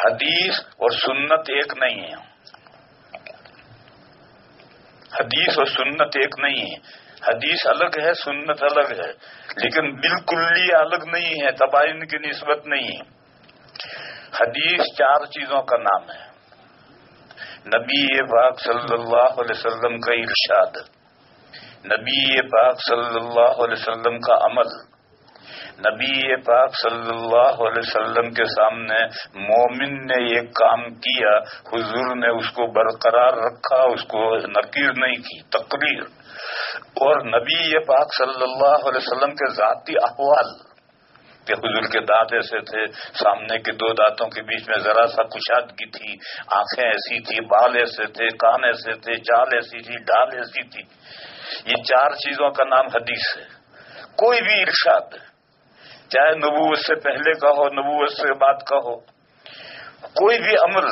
حدیث اور سنت ایک نہیں ہے. حدیث اور سنت ایک نہیں ہے. حدیث الگ ہے، سنت الگ ہے، لیکن بالکل ہی الگ نہیں ہے، تباین کی نسبت نہیں ہے. حدیث 4 چیزوں کا نام ہے. نبی پاک صلی اللہ علیہ وسلم کا ارشاد، نبی پاک صلی اللہ علیہ وسلم کا عمل، نبی پاک صلی اللہ علیہ وسلم کے سامنے مومن نے ایک کام کیا، حضور نے اس کو برقرار رکھا، اس کو نکیر نہیں کی، تقریر. اور نبی پاک صلی اللہ علیہ وسلم کے ذاتی احوال کہ حضور کے دانت ایسے تھے، سامنے کے 2 دانتوں کے بیچ میں ذرا سا کشادگی تھی، آنکھیں ایسی تھی، بال ایسے تھے، کان ایسے تھے، چال ایسی تھی، ڈال ایسی تھی. یہ 4 چیزوں کا نام حدیث ہے. کوئی بھی ارشاد، چاہے نبوت سے پہلے کا ہو، نبوت سے بعد کا ہو، کوئی بھی عمل،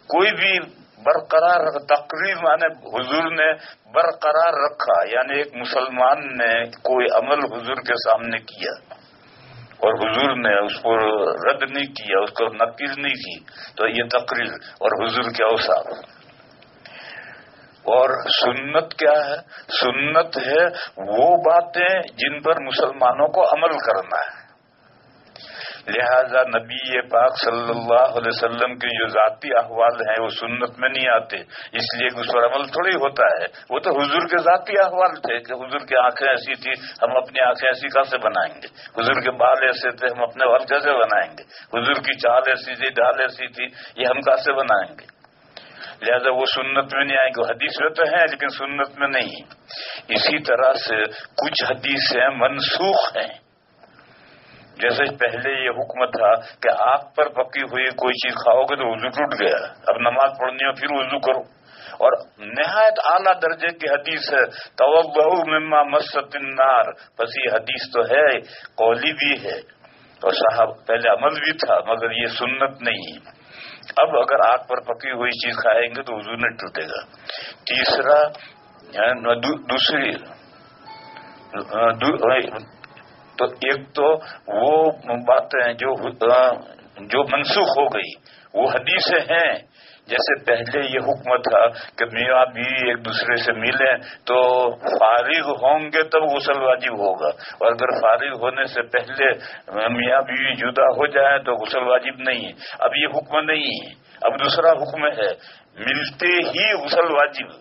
کوئی بھی برقرار تقریر، مانے حضور نے برقرار رکھا. یعنی ایک مسلمان نے کوئی عمل حضور کے سامنے کیا اور حضور نے اس کو رد نہیں کیا، اس کو نقیض نہیں کی، تو یہ تقریر اور حضور کے اوصاف. اور سنت کیا ہے؟ سنت ہے وہ باتیں جن پر مسلمانوں کو عمل کرنا ہے. لہذا نبی پاک صلی اللہ علیہ وسلم کے جو ذاتی احوال ہیں وہ سنت میں نہیں آتے، اس لیے اس پر عمل تھوڑی ہوتا ہے. وہ تو حضور کے ذاتی احوال تھے کہ حضور کی آنکھیں ایسی تھی، ہم اپنی آنکھیں ایسی کیسے بنائیں گے؟ حضور کے بال ایسے تھے، ہم اپنے بال کیسے بنائیں گے؟ حضور کی چال ایسی تھی، ڈھال ایسی تھی، یہ ہم کیسے بنائیں گے؟ لہذا وہ سنت میں نہیں آئیں گے. حدیث میں تو ہیں لیکن سنت میں نہیں. اسی طرح سے کچھ حدیثیں منسوخ ہیں. جیسے پہلے یہ حکم تھا کہ آگ پر پکی ہوئی کوئی چیز کھاؤ گے تو وضو ٹوٹ گیا، اب نماز پڑھنی ہو پھر وضو کرو. اور نہایت اعلیٰ درجے کی حدیث ہے توضؤ مما مست النار. بس یہ حدیث تو ہے، قولی بھی ہے اور صاحب پہلے عمل بھی تھا، مگر یہ سنت نہیں. اب اگر آگ پر پکی ہوئی چیز کھائیں گے تو وضو نہیں ٹوٹے گا. تیسرا تو ایک تو وہ باتیں جو منسوخ ہو گئی وہ حدیثیں ہیں. جیسے پہلے یہ حکم تھا کہ میاں بیوی ایک دوسرے سے ملیں تو فارغ ہوں گے تب غسل واجب ہوگا، اور اگر فارغ ہونے سے پہلے میاں بیوی جدا ہو جائیں تو غسل واجب نہیں ہے. اب یہ حکم نہیں ہے، اب دوسرا حکم ہے ملتے ہی غسل واجب.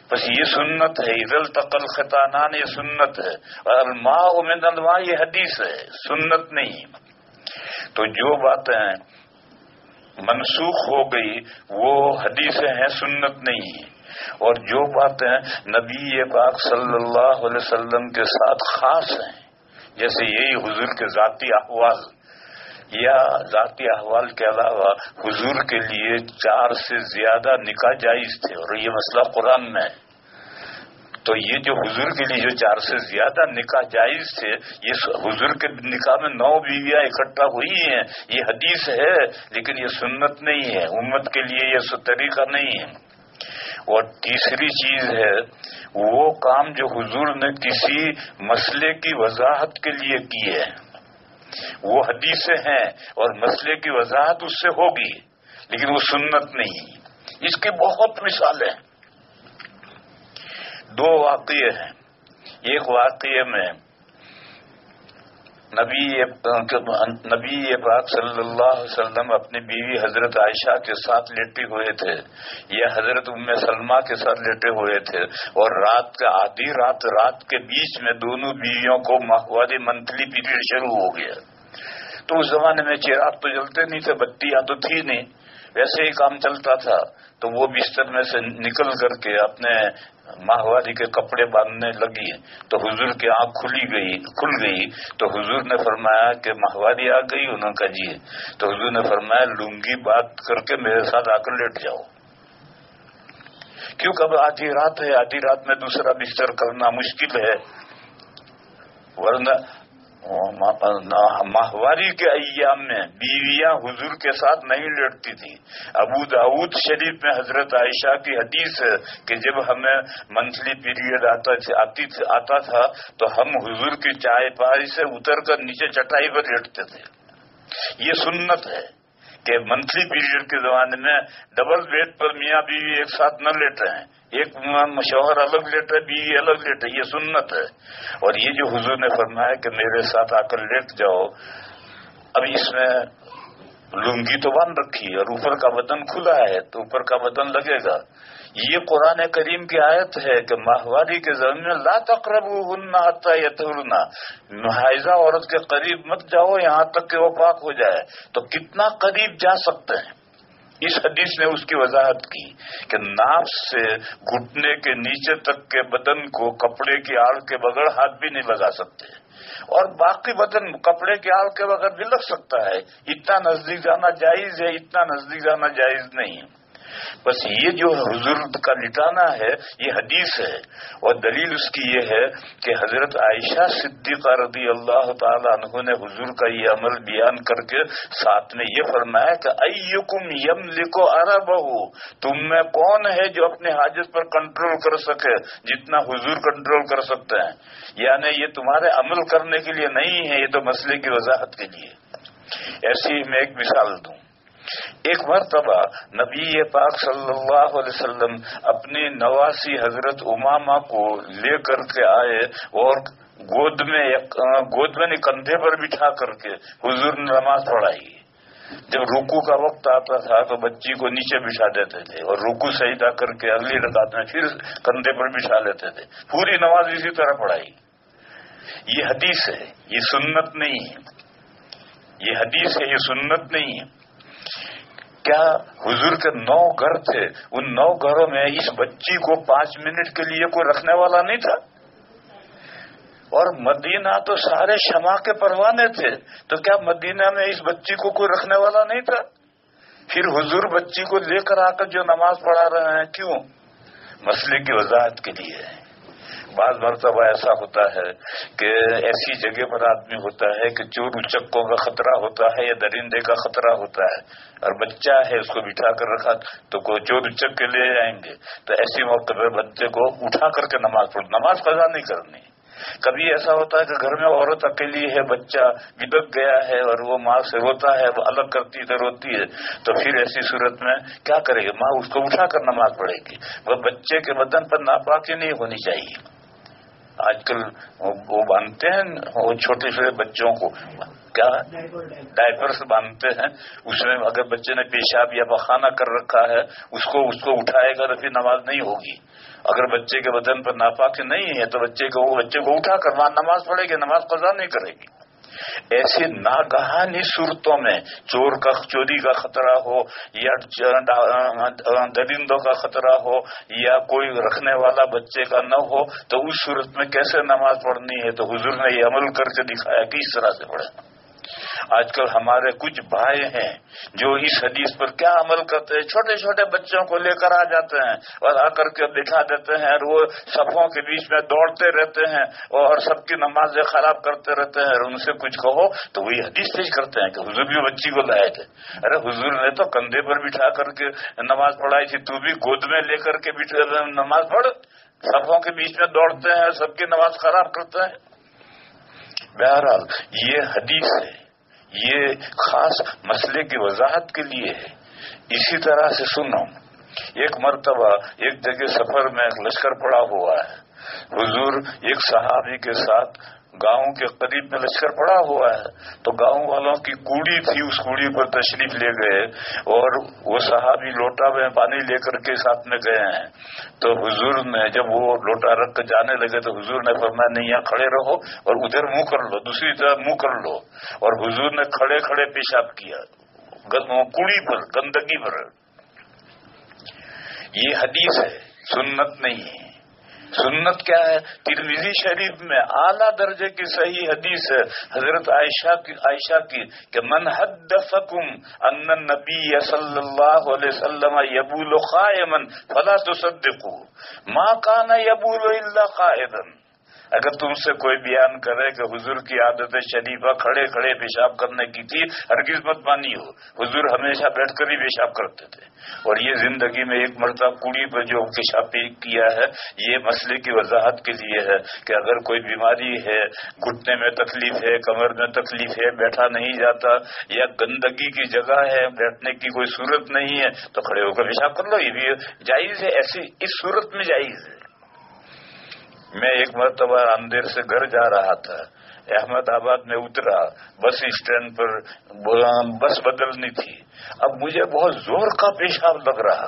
بس یہ سنت ہے. اذا التقى الختانان یہ سنت ہے، اور الماء من الماء یہ حدیث ہے، سنت نہیں. تو جو باتیں منسوخ ہو گئی وہ حدیثیں ہیں، سنت نہیں ہے. اور جو باتیں نبی پاک صلی اللہ علیہ وسلم کے ساتھ خاص ہیں، جیسے یہی حضور کے ذاتی احوال، یا ذاتی احوال کے علاوہ حضور کے لیے 4 سے زیادہ نکاح جائز تھے، اور یہ مسئلہ قرآن میں ہے. تو یہ جو حضور کے لیے جو 4 سے زیادہ نکاح جائز تھے، یہ حضور کے نکاح میں 9 بیویاں اکٹھا ہوئی ہیں، یہ حدیث ہے لیکن یہ سنت نہیں ہے، امت کے لیے یہ طریقہ نہیں ہے. اور تیسری چیز ہے وہ کام جو حضور نے کسی مسئلے کی وضاحت کے لیے کیے، وہ حدیثیں ہیں اور مسئلے کی وضاحت اس سے ہوگی لیکن وہ سنت نہیں. اس کی بہت مثالیں. 2 واقعے ہیں. ایک واقعے میں نبی پاک صلی اللہ علیہ وسلم اپنی بیوی حضرت عائشہ کے ساتھ لیٹے ہوئے تھے، یا حضرت ام سلمہ کے ساتھ لیٹے ہوئے تھے، اور آدھی رات کے بیچ میں دونوں بیویوں کو ماہواری منتھلی پیریڈ شروع ہو گیا. تو اس زمانے میں چراغ تو جلتے نہیں تھے، بتیاں تو تھی نہیں، ویسے ہی کام چلتا تھا. تو وہ بستر میں سے نکل کر کے اپنے ماہواری کے کپڑے باندھنے لگی تو حضور کی آنکھ کھل گئی. تو حضور نے فرمایا کہ ماہواری آ گئی؟ انہوں نے کہا جی. تو حضور نے فرمایا لنگی بات کر کے میرے ساتھ آ کر لیٹ جاؤ، کیونکہ اب آدھی رات ہے، آدھی رات میں دوسرا بستر کرنا مشکل ہے. ورنہ ماہواری کے ایام میں بیویاں حضور کے ساتھ نہیں لیٹتی تھی. ابو داؤد شریف میں حضرت عائشہ کی حدیث ہے کہ جب ہمیں منتھلی پیریڈ آتا تھا تو ہم حضور کی چائے پائی سے اتر کر نیچے چٹائی پر لیٹتے تھے. یہ سنت ہے کہ منتھلی پیریڈ کے زمانے میں ڈبل بیڈ پر میاں بیوی ایک ساتھ نہ لیٹ رہے ہیں، ایک شوہر الگ لیٹ رہے، بیوی الگ لیٹ رہے، یہ سنت ہے۔ اور یہ جو حضور نے فرمایا کہ میرے ساتھ آ کر لیٹ جاؤ، اب اس میں لنگی تو باندھ رکھی ہے اور اوپر کا بدن کھلا ہے تو اوپر کا بدن لگے گا۔ یہ قرآن کریم کی آیت ہے کہ ماہواری کے زمین میں لا تقربوہن حتی یطہرن، حائضہ عورت کے قریب مت جاؤ یہاں تک کہ وہ پاک ہو جائے۔ تو کتنا قریب جا سکتے ہیں؟ اس حدیث نے اس کی وضاحت کی کہ ناف سے گھٹنے کے نیچے تک کے بدن کو کپڑے کی آڑ کے بغیر ہاتھ بھی نہیں لگا سکتے، اور باقی بدن کپڑے کی آڑ کے بغیر بھی لگ سکتا ہے۔ اتنا نزدیک جانا جائز ہے، اتنا نزدیک جانا جائز نہیں ہے۔ بس یہ جو حضور کا لٹانا ہے یہ حدیث ہے، اور دلیل اس کی یہ ہے کہ حضرت عائشہ صدیقہ رضی اللہ تعالی عنہ نے حضور کا یہ عمل بیان کر کے ساتھ میں یہ فرمایا کہ ایکم یملک عربہ، تم میں کون ہے جو اپنے حاجت پر کنٹرول کر سکے جتنا حضور کنٹرول کر سکتے ہیں؟ یعنی یہ تمہارے عمل کرنے کے لیے نہیں ہے، یہ تو مسئلے کی وضاحت کے لیے۔ ایسی میں ایک مثال دوں۔ ایک مرتبہ نبی پاک صلی اللہ علیہ وسلم اپنی نواسی حضرت امامہ کو لے کر کے آئے اور گود میں کندھے پر بٹھا کر کے حضور نے نماز پڑھائی۔ جب رکوع کا وقت آتا تھا تو بچی کو نیچے بٹھا دیتے تھے اور رکوع سجدہ کر کے اگلی رکعت میں پھر کندھے پر بٹھا لیتے تھے، پوری نماز اسی طرح پڑھائی۔ یہ حدیث ہے، یہ سنت نہیں ہے، یہ حدیث ہے، یہ سنت نہیں ہے۔ کیا حضور کے 9 گھر تھے، ان 9 گھروں میں اس بچی کو 5 منٹ کے لیے کوئی رکھنے والا نہیں تھا؟ اور مدینہ تو سارے شمع کے پروانے تھے، تو کیا مدینہ میں اس بچی کو کوئی رکھنے والا نہیں تھا؟ پھر حضور بچی کو لے کر آ کر جو نماز پڑھا رہے ہیں، کیوں؟ مسئلے کی وضاحت کے لیے۔ بعض مرتبہ ایسا ہوتا ہے کہ ایسی جگہ پر آدمی ہوتا ہے کہ چور اچکوں کا خطرہ ہوتا ہے یا درندے کا خطرہ ہوتا ہے، اور بچہ ہے اس کو بٹھا کر رکھا تو کوئی چور اچک کے لے جائیں گے، تو ایسی موقع پر بچے کو اٹھا کر کے نماز پڑھ، نماز قضا نہیں کرنی۔ کبھی ایسا ہوتا ہے کہ گھر میں عورت اکیلی ہے، بچہ بدک گیا ہے اور وہ ماں سے روتا ہے، وہ الگ کرتی ہے روتی ہے، تو پھر ایسی صورت میں کیا کرے گی؟ ماں اس کو اٹھا کر نماز پڑھے گی۔ وہ بچے کے بدن پر ناپاکی نہیں ہونی چاہیے۔ آج کل وہ باندھتے ہیں وہ چھوٹے چھوٹے بچوں کو، کیا ڈائپرس باندھتے ہیں، اس میں اگر بچے نے پیشاب یا پخانہ کر رکھا ہے اس کو اٹھائے گا تو پھر نماز نہیں ہوگی۔ اگر بچے کے بدن پر ناپاکی نہیں ہے تو بچے کو اٹھا کر نماز پڑھے گی، نماز قضا نہیں کرے گی۔ ایسے ناگہانی صورتوں میں چوری کا خطرہ ہو یا درندوں کا خطرہ ہو یا کوئی رکھنے والا بچے کا نہ ہو، تو اس صورت میں کیسے نماز پڑھنی ہے؟ تو حضور نے یہ عمل کر کے دکھایا کہ اس طرح سے پڑھیں۔ آج کل ہمارے کچھ بھائی ہیں جو اس حدیث پر کیا عمل کرتے ہیں، چھوٹے چھوٹے بچوں کو لے کر آ جاتے ہیں اور آ کر کے دکھا دیتے ہیں، اور وہ صفوں کے بیچ میں دوڑتے رہتے ہیں اور سب کی نمازیں خراب کرتے رہتے ہیں، اور ان سے کچھ کہو تو وہی حدیث پیش کرتے ہیں کہ حضور بھی بچی کو لائے تھے۔ ارے حضور نے تو کندھے پر بٹھا کر کے نماز پڑھائی تھی، تو بھی گود میں لے کر کے نماز پڑھ، صفوں کے بیچ میں دوڑتے ہیں، سب کی نماز خراب کرتے ہیں۔ بہرحال یہ حدیث ہے، یہ خاص مسئلے کی وضاحت کے لیے ہے۔ اسی طرح سے سنو، ایک مرتبہ ایک جگہ سفر میں لشکر پڑا ہوا ہے، حضور ایک صحابی کے ساتھ گاؤں کے قریب میں لشکر پڑا ہوا ہے، تو گاؤں والوں کی کوڑی تھی، اس کوڑی پر تشریف لے گئے اور وہ صحابی لوٹا میں پانی لے کر کے ساتھ میں گئے ہیں۔ تو حضور نے جب وہ لوٹا رکھ کر جانے لگے تو حضور نے فرمایا نہیں، یہاں کھڑے رہو اور ادھر منہ کر لو، دوسری طرف منہ کر لو، اور حضور نے کھڑے کھڑے پیشاب کیا کوڑی پر، گندگی پر۔ یہ حدیث ہے، سنت نہیں ہے۔ سنت کیا ہے؟ ترمذی شریف میں اعلیٰ درجے کی صحیح حدیث ہے حضرت عائشہ کی کہ من حدثکم ان النبی صلی اللہ علیہ وسلم یبول قائما فلا تصدقوا ما کان یبول الا قائدا۔ اگر تم سے کوئی بیان کرے کہ حضور کی عادت شریفہ کھڑے کھڑے پیشاب کرنے کی تھی، ہرگز مت مانیو، حضور ہمیشہ بیٹھ کر ہی پیشاب کرتے تھے، اور یہ زندگی میں ایک مرتبہ کوڑی پہ جو پیشاب کیا ہے، یہ مسئلے کی وضاحت کے لیے ہے کہ اگر کوئی بیماری ہے، گھٹنے میں تکلیف ہے، کمر میں تکلیف ہے، بیٹھا نہیں جاتا، یا گندگی کی جگہ ہے، بیٹھنے کی کوئی صورت نہیں ہے، تو کھڑے ہو کر پیشاب کر لو، یہ بھی جائز ہے، ایسی اس صورت میں جائز ہے۔ میں ایک مرتبہ اندھیر سے گھر جا رہا تھا، احمد آباد میں اترا، بس اسٹینڈ پر بس بدلنی تھی، اب مجھے بہت زور کا پیشاب لگ رہا،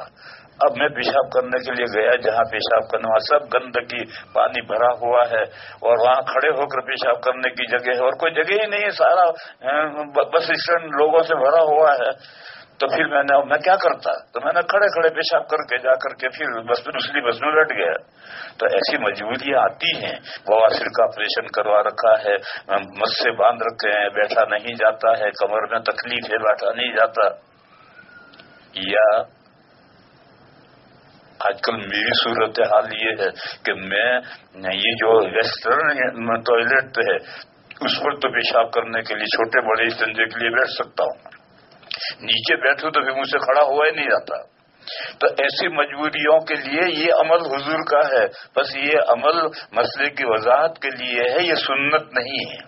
اب میں پیشاب کرنے کے لیے گیا، جہاں پیشاب کرنے وہاں سب گندگی پانی بھرا ہوا ہے، اور وہاں کھڑے ہو کر پیشاب کرنے کی جگہ ہے، اور کوئی جگہ ہی نہیں ہے، سارا بس اسٹینڈ لوگوں سے بھرا ہوا ہے۔ تو پھر میں کیا کرتا، تو میں نے کھڑے کھڑے پیشاب کر کے جا کر کے پھر دوسری بس میں بیٹھ گیا۔ تو ایسی مجبوریاں آتی ہیں، بواسیر کا آپریشن کروا رکھا ہے، مس سے باندھ رکھے ہیں، بیٹھا نہیں جاتا ہے، کمر میں تکلیف ہے، بیٹھا نہیں جاتا، یا آج کل میری صورتحال یہ ہے کہ میں یہ جو ویسٹرن ٹوائلٹ ہے اس پر تو پیشاب کرنے کے لیے چھوٹے بڑے استنجے کے لیے بیٹھ سکتا ہوں، نیچے بیٹھوں تو پھر مجھ سے کھڑا ہوا ہی نہیں جاتا۔ تو ایسی مجبوریوں کے لیے یہ عمل حضور کا ہے، بس یہ عمل مسئلے کی وضاحت کے لیے ہے، یہ سنت نہیں ہے۔